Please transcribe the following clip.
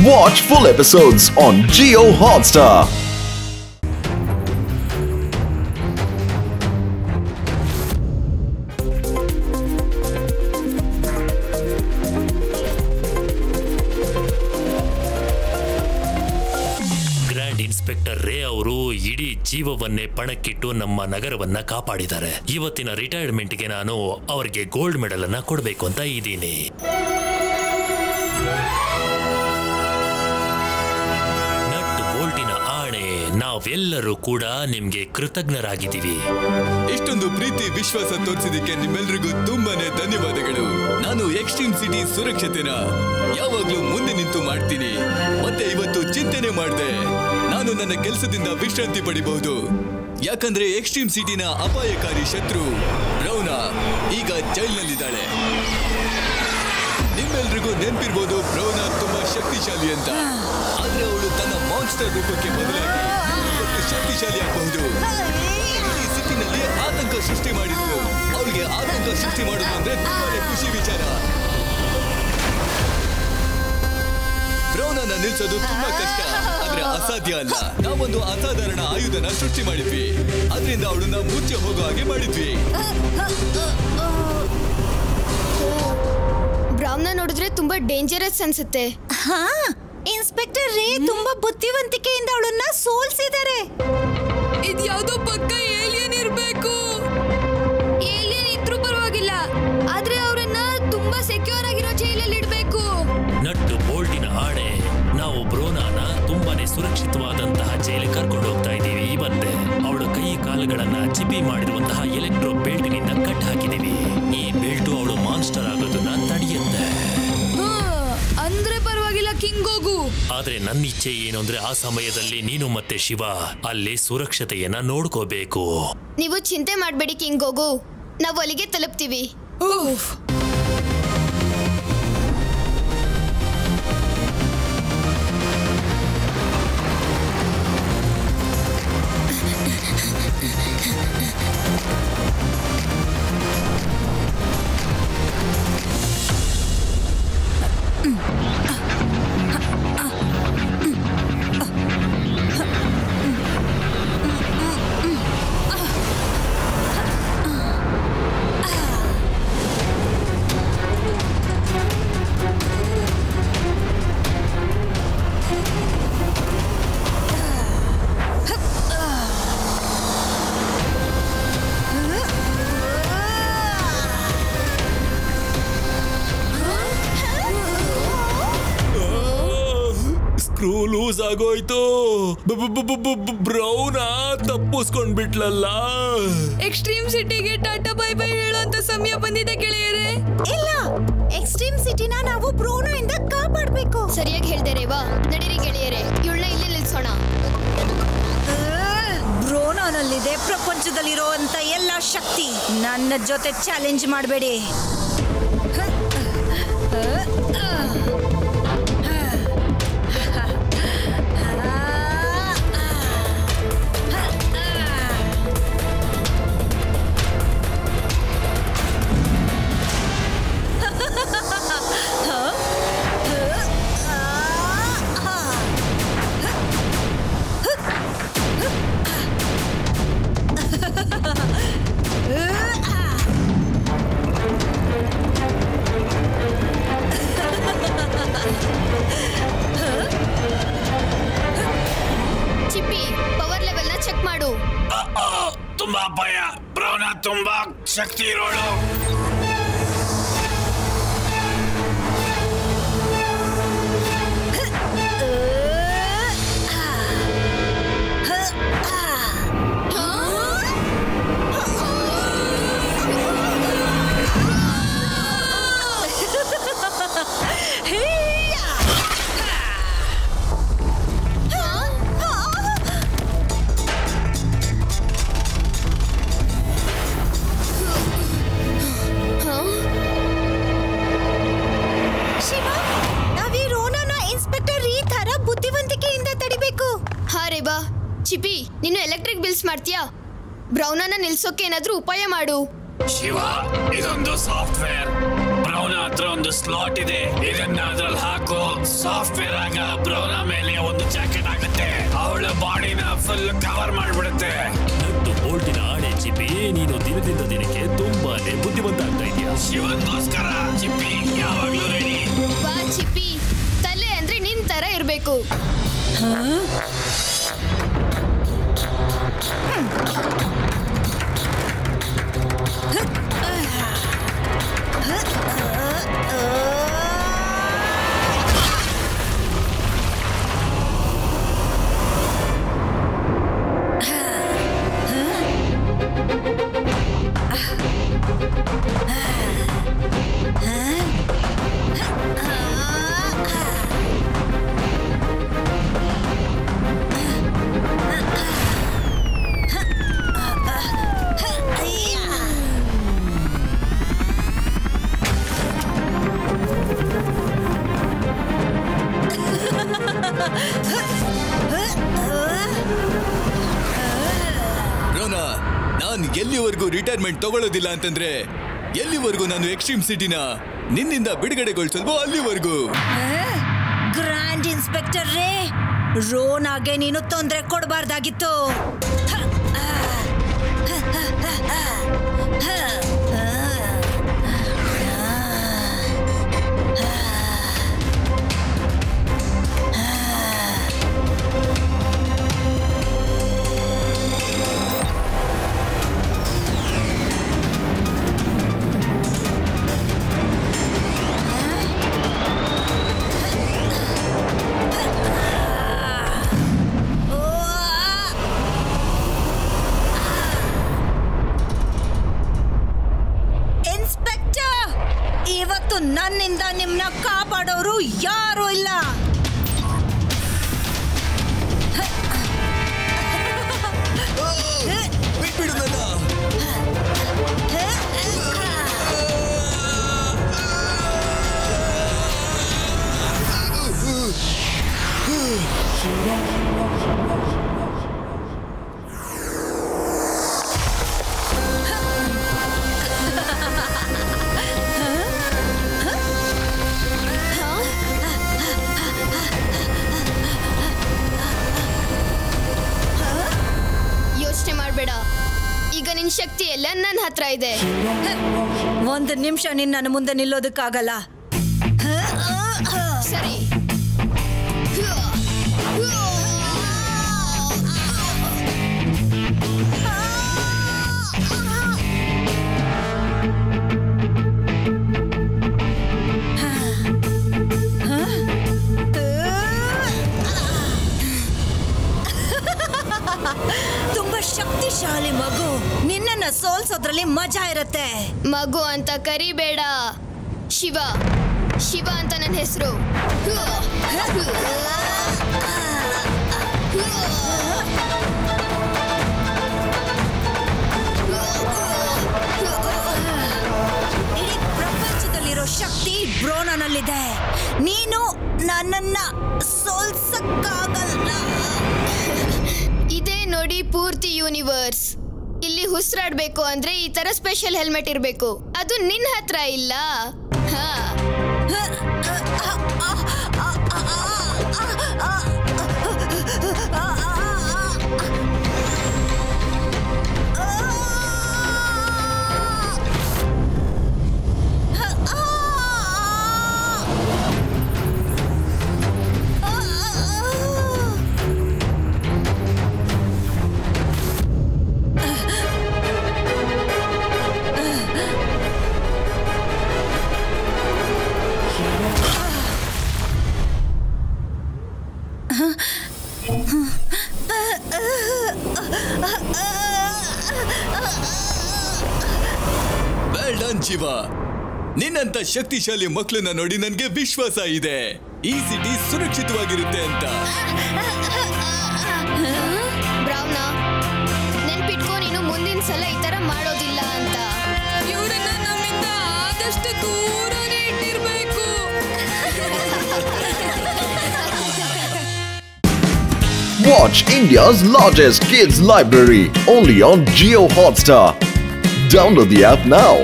Watch full episodes on Jio Hotstar. Inspector ರೇ ಅವರು ಇಡೀ ಜೀವವನ್ನೇ ಪಣಕ್ಕಿಟ್ಟು ನಮ್ಮ ನಗರವನ್ನ ಕಾಪಾಡಿದ್ದಾರೆ. ಇವತ್ತಿನ ರಿಟೈರ್ಮೆಂಟ್ಗೆ ನಾನು ಅವರಿಗೆ ಗೋಲ್ಡ್ ಮೆಡಲ್ ಅನ್ನ ಕೊಡಬೇಕು ಅಂತ ಇದ್ದೀನಿ. ನಟ್ ಬೋಲ್ಟಿನ ಆಣೆ, ನಾವೆಲ್ಲರೂ ಕೂಡ ನಿಮ್ಗೆ ಕೃತಜ್ಞರಾಗಿದ್ದೀವಿ. ಇಷ್ಟೊಂದು ಪ್ರೀತಿ ವಿಶ್ವಾಸ ತೋರಿಸಿದಕ್ಕೆ ನಿಮ್ಮೆಲ್ಲರಿಗೂ ತುಂಬಾನೇ ಧನ್ಯವಾದಗಳು. ನಾನು ಎಕ್ಸ್ಟ್ರೀಮ್ ಸಿಟಿ ಸುರಕ್ಷತೆನ ಯಾವಾಗ್ಲೂ ಮುಂದೆ ನಿಂತು ಮಾಡ್ತೀನಿ. ಮತ್ತೆ ಇವತ್ತು ಚಿಂತನೆ ಮಾಡಿದೆ, ನಾನು ನನ್ನ ಕೆಲಸದಿಂದ ವಿಶ್ರಾಂತಿ ಪಡಿಬಹುದು. ಯಾಕಂದ್ರೆ ಎಕ್ಸ್ಟ್ರೀಮ್ ಸಿಟಿನ ಅಪಾಯಕಾರಿ ಶತ್ರು ಬ್ರೌನಾ ಈಗ ಜೈಲ್ನಲ್ಲಿದ್ದಾಳೆ. ನಿಮ್ಮೆಲ್ರಿಗೂ ನೆನಪಿರ್ಬೋದು ಬ್ರೌನಾ ತುಂಬಾ ಶಕ್ತಿಶಾಲಿ ಅಂತ. ಆದ್ರೆ ಅವಳು ತನ್ನ ಮಾನ್ಸ್ಟರ್ ರೂಪಕ್ಕೆ ಬದಲಾಗಿ ಶಕ್ತಿಶಾಲಿ ಆಗಬಹುದು. ಈ ಸಿಟಿನಲ್ಲಿ ಆತಂಕ ಸೃಷ್ಟಿ ಮಾಡಿದ್ರು. ಅವಳಿಗೆ ಆತಂಕ ಸೃಷ್ಟಿ ಮಾಡೋದು ಅಂದ್ರೆ ತುಂಬಾನೇ ಖುಷಿ ವಿಚಾರ. ಬ್ರೌನನ್ನ ನಿಲ್ಸೋದು ತುಂಬಾ ಕಷ್ಟ, ಆದ್ರೆ ಅಸಾಧ್ಯ ಅಲ್ಲ. ನಾವೊಂದು ಅಸಾಧಾರಣ ಆಯುಧನ ಸೃಷ್ಟಿ ಮಾಡಿದ್ವಿ. ಅದರಿಂದ ಅವಳನ್ನ ಮುಚ್ಚೆ ಹೋಗೋ ಹಾಗೆ ಮಾಡಿದ್ವಿ. ಬ್ರೌನ್ನ ನೋಡಿದ್ರೆ ತುಂಬಾ ಡೇಂಜರಸ್ ಅನ್ಸುತ್ತೆ. ಹಾ, ಇನ್ಸ್ಪೆಕ್ಟರ್ ರೇ ತುಂಬಾ ಬುದ್ಧಿವಂತಿಕೆಯಿಂದ ಅವಳನ್ನ ಸೋಲ್ಸಿದ್ದಾರೆ. ಇದ್ಯಾವುದೋ ಪಕ್ಕ ಏಲಿಯನ್ ಇರ್ಬೇಕು. ಏಲಿಯನ್ ಇದ್ರೂ ಪರವಾಗಿಲ್ಲ, ಆದ್ರೆ ಅವರನ್ನ ತುಂಬಾ ಸೆಕ್ಯೂರ್ ಆಗಿರೋ ಜೈಲಲ್ಲಿ ಇಡಬೇಕು. ನಟ್ಟು ಬೋಲ್ಟಿನ ಆಣೆ, ನಾವು ಬ್ರೋನಾನ ತುಂಬಾನೇ ಸುರಕ್ಷಿತವಾದಂತಹ ಜೈಲಿಗೆ ಕರ್ಕೊಂಡು ಹೋಗ್ತಾ ಇದ್ದೀವಿ. ಇವತ್ತೇ ಅವಳ ಕೈ ಕಾಲುಗಳನ್ನ ಚಿಪಿ ಮಾಡಿರುವಂತಹ ಎಲೆಕ್ಟ್ರೋ ಬೆಲ್ಟ್ನಿಂದ ಕಟ್ ಹಾಕಿದೀವಿ. ಈ ಬೆಲ್ಟು ಅವಳು ಮಾನ್ಸ್ಟರ್ ಆಗೋದನ್ನ ತಡೆಯುತ್ತೆ. ಅಂದ್ರೆ ಪರವಾಗಿಲ್ಲ, ಕಿಂಗ್ ಹೋಗು. ಆದ್ರೆ ನನ್ನ ಇಚ್ಛೆ ಏನು ಅಂದ್ರೆ ಆ ಸಮಯದಲ್ಲಿ ನೀನು ಮತ್ತೆ ಶಿವ ಅಲ್ಲಿ ಸುರಕ್ಷತೆಯನ್ನ ನೋಡ್ಕೋಬೇಕು. ನೀವು ಚಿಂತೆ ಮಾಡ್ಬೇಡಿ ಕಿಂಗ್ ಹೋಗು, ನಾವು ಅಲ್ಲಿಗೆ ತಲುಪ್ತೀವಿ. ಸ್ಕ್ರೂ ಲೂಸ್ ಆಗೋಯ್ತು. ಬ್ರೌನಾ ತಪ್ಪಿಸ್ಕೊಂಡ್ ಬಿಟ್ಲಲ್ಲ. ಎಕ್ಸ್ಟ್ರೀಮ್ ಸಿಟಿಗೆ ಟಾಟಾ ಬೈ ಬೈ ಹೇಳುವಂತ ಸಮಯ ಬಂದಿದೆ ಗೆಳೆಯರೇ. ಇಲ್ಲ, ಎಕ್ಸ್ಟ್ರೀಮ್ ಸಿಟಿನ ನಾವು ಬ್ರೌನಾ ಇಂದ ಕಾಪಾಡಬೇಕು. ಸರಿಯಾಗಿ ಹೇಳ್ದೆ ರೇವಾ. ನಡೀರಿ ಗೆಳೆಯರೇ, ಇವಳನ್ನ ಇಲ್ಲೇ ನಿಲ್ಸೋಣ. ಬ್ರೌನಾನಲ್ಲಿದೆ ಪ್ರಪಂಚದಲ್ಲಿರುವಂತ ಎಲ್ಲ ಶಕ್ತಿ. ನನ್ನ ಜೊತೆ ಚಾಲೆಂಜ್ ಮಾಡಬೇಡಿ. ಚಿಪ್ಪಿ, ಪವರ್ ಲೆವೆಲ್ ನ ಚೆಕ್ ಮಾಡು. ತುಂಬಾ ಭಯ. ಬ್ರೌನಾ ತುಂಬಾ ಶಕ್ತಿ ಇರೋಳು. ಚಿಪಿ, ನೀನು ಎಲೆಕ್ಟ್ರಿಕ್ ಬಿಲ್ಸ್ ಮಾಡ್ತೀಯಾ? ಬ್ರೌನನ್ನ ನಿಲ್ಸೋಕೆ ಏನಾದ್ರೂ ಉಪಾಯ ಮಾಡು. ಶಿವ, ಇದೊಂದು ಸಾಫ್ಟ್ವೇರ್. ಬ್ರೌನ್ ಅವನ ಹತ್ರ ಒಂದು ಸ್ಲಾಟ್ ಇದೆ, ಇದನ್ನ ಅದ್ರಲ್ಲಿ ಹಾಕು. ಸಾಫ್ಟ್ವೇರ್ ಆಗ ಬ್ರೋನಾ ಮೇಲೆ ಒಂದು ಜಾಕೆಟ್ ಆಗುತ್ತೆ, ಅವಳ ಬಾಡಿನ ಫುಲ್ ಕವರ್ ಮಾಡ್ಬಿಡುತ್ತೆ. ನಟ್ಟು ಬೋಲ್ಟಿನ ಆಣೆ ಚಿಪ್ಪಿ, ನೀನು ದಿನದಿಂದ ದಿನಕ್ಕೆ ತುಂಬಾನೇ ಬುದ್ಧಿವಂತ ಆಗ್ತಾ ಇದೆಯಾ. ಶಿವನ್ಗೋಸ್ಕರ ಚಿಪ್ಪಿ ಯಾವಾಗ್ಲೂ ರೆಡಿ. ಬಾ ಚಿಪ್ಪಿ, ತಲೆ ಅಂದ್ರೆ ನಿನ್ ತರ ಇರ್ಬೇಕು. ಬ್ರೋನಾ, ನಾನು ಎಲ್ಲಿವರೆಗೂ ರಿಟೈರ್ಮೆಂಟ್ ತಗೊಳ್ಳೋದಿಲ್ಲ ಅಂತಂದ್ರೆ ಎಲ್ಲಿವರೆಗೂ ನಾನು ಎಕ್ಸ್ಟ್ರೀಮ್ ಸಿಟಿನ ನಿನ್ನಿಂದ ಬಿಡುಗಡೆಗೊಳಿಸಲ್ವೋ ಅಲ್ಲಿವರೆಗೂ. ಗ್ರ್ಯಾಂಡ್ ಇನ್ಸ್ಪೆಕ್ಟರ್ ರೇ, ರೋನಾಗೆ ನೀನು ತೊಂದರೆ ಕೊಡಬಾರ್ದಾಗಿತ್ತು. ಇವತ್ತು ನನ್ನಿಂದ ನಿಮ್ನ ಕಾಪಾಡೋರು ಯಾರೂ ಇಲ್ಲ. ಬಿಟ್ಬಿಡು ನನ್ನ. ಯೋಚನೆ ಮಾಡ್ಬೇಡ, ಈಗ ನಿನ್ ಶಕ್ತಿ ಎಲ್ಲ ನನ್ನ ಹತ್ರ ಇದೆ. ಒಂದು ನಿಮಿಷ ನಿನ್ನ ಮುಂದೆ ನಿಲ್ಲೋದಕ್ಕಾಗಲ್ಲ. ಸರಿ, ತುಂಬಾ ಶಕ್ತಿಶಾಲಿ ಮಗು, ನಿನ್ನನ್ನ ಸೋಲ್ಸೋದ್ರಲ್ಲಿ ಮಜಾ ಇರತ್ತೆ. ಮಗು ಅಂತ ಕರಿಬೇಡ, ಶಿವ. ಶಿವ ಅಂತ ನನ್ನ ಹೆಸರು. ಇಡೀ ಪ್ರಪಂಚದಲ್ಲಿರೋ ಶಕ್ತಿ ಬ್ರೋನಾನಲ್ಲಿದೆ. ನೀನು ನನ್ನನ್ನ ಸೋಲ್ಸಕ್ಕಾಗಲ್ಲ. ಇದೇ ನೋಡಿ ಪೂರ್ತಿ ಯೂನಿವರ್ಸ್. ಇಲ್ಲಿ ಉಸಿರಾಡ್ಬೇಕು ಅಂದ್ರೆ ಈ ತರ ಸ್ಪೆಷಲ್ ಹೆಲ್ಮೆಟ್ ಇರ್ಬೇಕು. ಅದು ನಿನ್ನ ಹತ್ರ ಇಲ್ಲ. ಹಾ, ವೆಲ್ ಡನ್ ಶಿವ. ನಿನ್ನಂತ ಶಕ್ತಿಶಾಲಿ ಮಕ್ಕಳನ್ನ ನೋಡಿ ನನ್ಗೆ ವಿಶ್ವಾಸ ಇದೆ ಈ ಸಿಟಿ ಸುರಕ್ಷಿತವಾಗಿರುತ್ತೆ ಅಂತ. ಬ್ರೌನಾ, ನೆನ್ಪಿಟ್ಕೋ, ನೀನು ಮುಂದಿನ ಸಲ ಈ ತರ ಮಾಡೋದಿಲ್ಲ ಅಂತ. ಇವರನ್ನ ನಮ್ಮಿಂದ ಆದಷ್ಟು ದೂರನೇ ಇಟ್ಟಿರ್ಬೇಕು. Watch India's largest kids library only on Jio Hotstar. Download the app now.